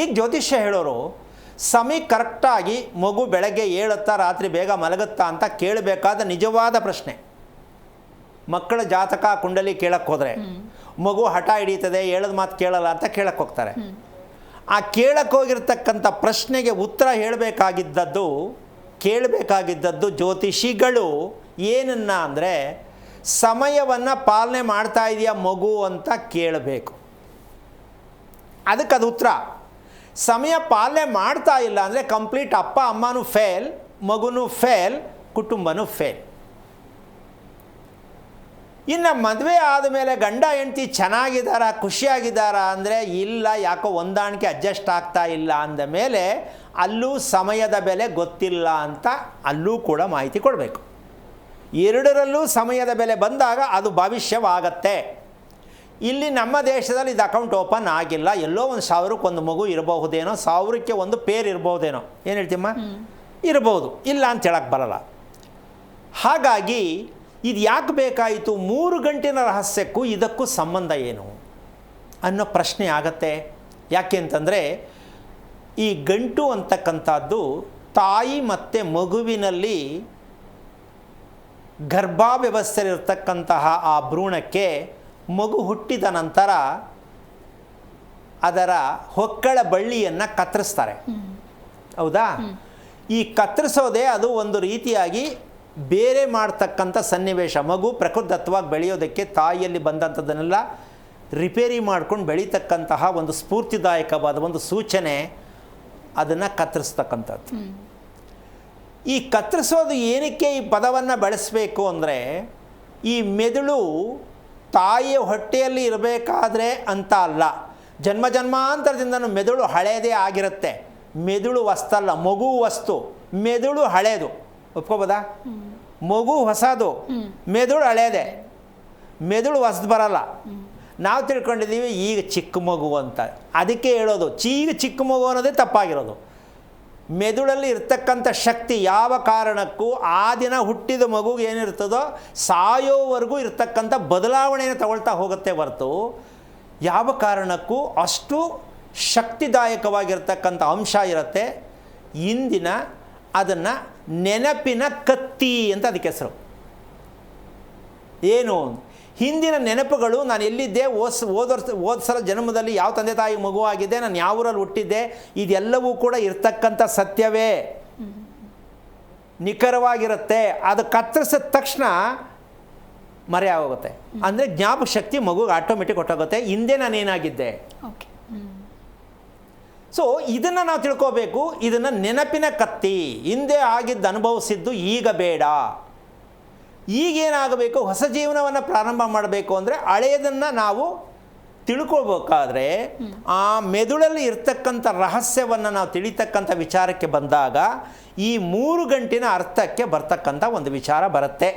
ಈಗ ಜ್ಯೋತಿಷ್ಯ ಹೇಳೋರು ಸಮಯ ಕರೆಕ್ಟಾಗಿ ಮಗು ಬೆಳಗ್ಗೆ ಏಳುತ್ತಾ ರಾತ್ರಿ ಬೇಗ ಮಲಗುತ್ತಾ ಅಂತ ಕೇಳಬೇಕಾದ ನಿಜವಾದ ಪ್ರಶ್ನೆ. ಮಕ್ಕಳ ಜಾತಕ ಕುಂಡಲಿ ಕೇಳಕ್ಕೆ ಹೋದರೆ ಮಗು ಹಠ ಹಿಡಿತದೆ, ಹೇಳೋದು ಮಾತು ಕೇಳಲ್ಲ ಅಂತ ಕೇಳಕ್ಕೆ ಹೋಗ್ತಾರೆ. ಆ ಕೇಳಕ್ಕೆ ಹೋಗಿರ್ತಕ್ಕಂಥ ಪ್ರಶ್ನೆಗೆ ಉತ್ತರ ಕೇಳಬೇಕಾಗಿದ್ದದ್ದು ಜ್ಯೋತಿಷಿಗಳು ಏನನ್ನ ಅಂದರೆ, ಸಮಯವನ್ನು ಪಾಲನೆ ಮಾಡ್ತಾ ಇದೆಯಾ ಮಗು ಅಂತ ಕೇಳಬೇಕು. ಅದಕ್ಕೆ ಅದು ಉತ್ತರ. ಸಮಯ ಪಾಲನೆ ಮಾಡ್ತಾ ಇಲ್ಲ ಅಂದರೆ ಕಂಪ್ಲೀಟ್ ಅಪ್ಪ ಅಮ್ಮನೂ ಫೇಲ್, ಮಗುನೂ ಫೇಲ್, ಕುಟುಂಬನೂ ಫೇಲ್. ಇನ್ನು ಮದುವೆ ಆದಮೇಲೆ ಗಂಡ ಹೆಂಡತಿ ಚೆನ್ನಾಗಿದ್ದಾರಾ, ಖುಷಿಯಾಗಿದ್ದಾರಾ ಅಂದರೆ ಇಲ್ಲ, ಯಾಕೋ ಹೊಂದಾಣಿಕೆ ಅಡ್ಜಸ್ಟ್ ಆಗ್ತಾ ಇಲ್ಲ ಅಂದ ಮೇಲೆ ಅಲ್ಲೂ ಸಮಯದ ಬೆಲೆ ಗೊತ್ತಿಲ್ಲ ಅಂತ ಅಲ್ಲೂ ಕೂಡ ಮಾಹಿತಿ ಕೊಡಬೇಕು. ಎರಡರಲ್ಲೂ ಸಮಯದ ಬೆಲೆ ಬಂದಾಗ ಅದು ಭವಿಷ್ಯವಾಗತ್ತೆ. ಇಲ್ಲಿ ನಮ್ಮ ದೇಶದಲ್ಲಿ ಇದು ಅಕೌಂಟ್ ಓಪನ್ ಆಗಿಲ್ಲ, ಎಲ್ಲೋ ಒಂದು 1000ಕ್ಕೆ ಒಂದು ಮಗು ಇರಬಹುದೇನೋ, 1000ಕ್ಕೆ ಒಂದು ಪೇರ್ ಇರಬಹುದೇನೋ, ಏನು ಹೇಳ್ತೀಮ್ಮ, ಇರ್ಬೋದು, ಇಲ್ಲ ಅಂತ ಹೇಳಕ್ಕೆ ಬರಲ್ಲ. ಹಾಗಾಗಿ ಇದು ಯಾಕೆ ಬೇಕಾಯಿತು, 3 ಗಂಟಿನ ರಹಸ್ಯಕ್ಕೂ ಇದಕ್ಕೂ ಸಂಬಂಧ ಏನು ಅನ್ನೋ ಪ್ರಶ್ನೆ ಆಗತ್ತೆ. ಯಾಕೆ ಅಂತಂದರೆ ಈ ಗಂಟು ಅಂತಕ್ಕಂಥದ್ದು ತಾಯಿ ಮತ್ತು ಮಗುವಿನಲ್ಲಿ ಗರ್ಭಾವ್ಯವಸ್ಥೆಯಲ್ಲಿರ್ತಕ್ಕಂತಹ ಆ ಭ್ರೂಣಕ್ಕೆ ಮಗು ಹುಟ್ಟಿದ ನಂತರ ಅದರ ಹೊಕ್ಕಳ ಬಳ್ಳಿಯನ್ನು ಕತ್ತರಿಸ್ತಾರೆ. ಹೌದಾ? ಈ ಕತ್ತರಿಸೋದೇ ಅದು ಒಂದು ರೀತಿಯಾಗಿ ಬೇರೆ ಮಾಡ್ತಕ್ಕಂಥ ಸನ್ನಿವೇಶ. ಮಗು ಪ್ರಕೃತಿದತ್ತವಾಗಿ ಬೆಳೆಯೋದಕ್ಕೆ ತಾಯಿಯಲ್ಲಿ ಬಂದಂಥದ್ದನ್ನೆಲ್ಲ ರಿಪೇರಿ ಮಾಡ್ಕೊಂಡು ಬೆಳೀತಕ್ಕಂತಹ ಒಂದು ಸ್ಫೂರ್ತಿದಾಯಕವಾದ ಒಂದು ಸೂಚನೆ ಅದನ್ನು ಕತ್ತರಿಸ್ತಕ್ಕಂಥದ್ದು. ಈ ಕತ್ತರಿಸೋದು ಏನಕ್ಕೆ ಈ ಪದವನ್ನು ಬಳಸಬೇಕು ಅಂದರೆ, ಈ ಮೆದುಳು ತಾಯಿಯ ಹೊಟ್ಟೆಯಲ್ಲಿ ಇರಬೇಕಾದ್ರೆ ಅಂತ ಅಲ್ಲ, ಜನ್ಮ ಜನ್ಮಾಂತರದಿಂದನೂ ಮೆದುಳು ಹಳೆಯದೇ ಆಗಿರುತ್ತೆ. ಮೆದುಳು ವಸ್ತಲ್ಲ, ಮಗು ವಸ್ತು, ಮೆದುಳು ಹಳೆಯದು. ಒಪ್ಕೋಬೋದಾ? ಮಗು ಹೊಸದು, ಮೆದುಳು ಹಳೆಯದೇ. ಮೆದುಳು ಹೊಸದು ಬರಲ್ಲ. ನಾವು ತಿಳ್ಕೊಂಡಿದ್ದೀವಿ ಈಗ ಚಿಕ್ಕ ಮಗು ಅಂತ. ಅದಕ್ಕೆ ಹೇಳೋದು ಈಗ ಚಿಕ್ಕ ಮಗು ಅನ್ನೋದೇ ತಪ್ಪಾಗಿರೋದು. ಮೆದುಳಲ್ಲಿ ಇರ್ತಕ್ಕಂಥ ಶಕ್ತಿ ಯಾವ ಕಾರಣಕ್ಕೂ ಆ ದಿನ ಹುಟ್ಟಿದ ಮಗುಗೆ ಏನಿರ್ತದೋ ಸಾಯೋವರೆಗೂ ಇರ್ತಕ್ಕಂಥ ಬದಲಾವಣೆಯನ್ನು ತಗೊಳ್ತಾ ಹೋಗುತ್ತೆ ಹೊರತು ಯಾವ ಕಾರಣಕ್ಕೂ ಅಷ್ಟು ಶಕ್ತಿದಾಯಕವಾಗಿರ್ತಕ್ಕಂಥ ಅಂಶ ಇರುತ್ತೆ. ಇಂದಿನ ಅದನ್ನು ನೆನಪಿನ ಕತ್ತಿ ಅಂತ ಅದಕ್ಕೆ ಹೆಸರು. ಏನು ಹಿಂದಿನ ನೆನಪುಗಳು, ನಾನು ಎಲ್ಲಿದ್ದೆ, ಹೋದ ಸಲ ಜನ್ಮದಲ್ಲಿ ಯಾವ ತಂದೆ ತಾಯಿ ಮಗುವಾಗಿದ್ದೆ, ನಾನು ಯಾವ ಊರಲ್ಲಿ ಹುಟ್ಟಿದ್ದೆ, ಇದೆಲ್ಲವೂ ಕೂಡ ಇರ್ತಕ್ಕಂಥ ಸತ್ಯವೇ, ನಿಖರವಾಗಿರುತ್ತೆ. ಅದು ಕತ್ತರಿಸಿದ ತಕ್ಷಣ ಮರೆಯಾಗೋಗುತ್ತೆ. ಅಂದರೆ ಜ್ಞಾಪಕ ಶಕ್ತಿ ಮಗುಗೆ ಆಟೋಮೆಟಿಕ್ ಹೊಟ್ಟೋಗುತ್ತೆ, ಹಿಂದೆ ನಾನೇನಾಗಿದ್ದೆ. ಸೊ ಇದನ್ನು ನಾವು ತಿಳ್ಕೋಬೇಕು. ಇದನ್ನು ನೆನಪಿನ ಕತ್ತಿ, ಹಿಂದೆ ಆಗಿದ್ದು ಅನುಭವಿಸಿದ್ದು ಈಗ ಬೇಡ. ಈಗೇನಾಗಬೇಕು, ಹೊಸ ಜೀವನವನ್ನು ಪ್ರಾರಂಭ ಮಾಡಬೇಕು ಅಂದರೆ ಹಳೆಯದನ್ನು ನಾವು ತಿಳ್ಕೊಳ್ಬೇಕಾದ್ರೆ ಆ ಮೆದುಳಲ್ಲಿ ಇರ್ತಕ್ಕಂಥ ರಹಸ್ಯವನ್ನು ನಾವು ತಿಳಿತಕ್ಕಂಥ ವಿಚಾರಕ್ಕೆ ಬಂದಾಗ ಈ 3 ಗಂಟಿನ ಅರ್ಥಕ್ಕೆ ಬರ್ತಕ್ಕಂಥ ಒಂದು ವಿಚಾರ ಬರುತ್ತೆ.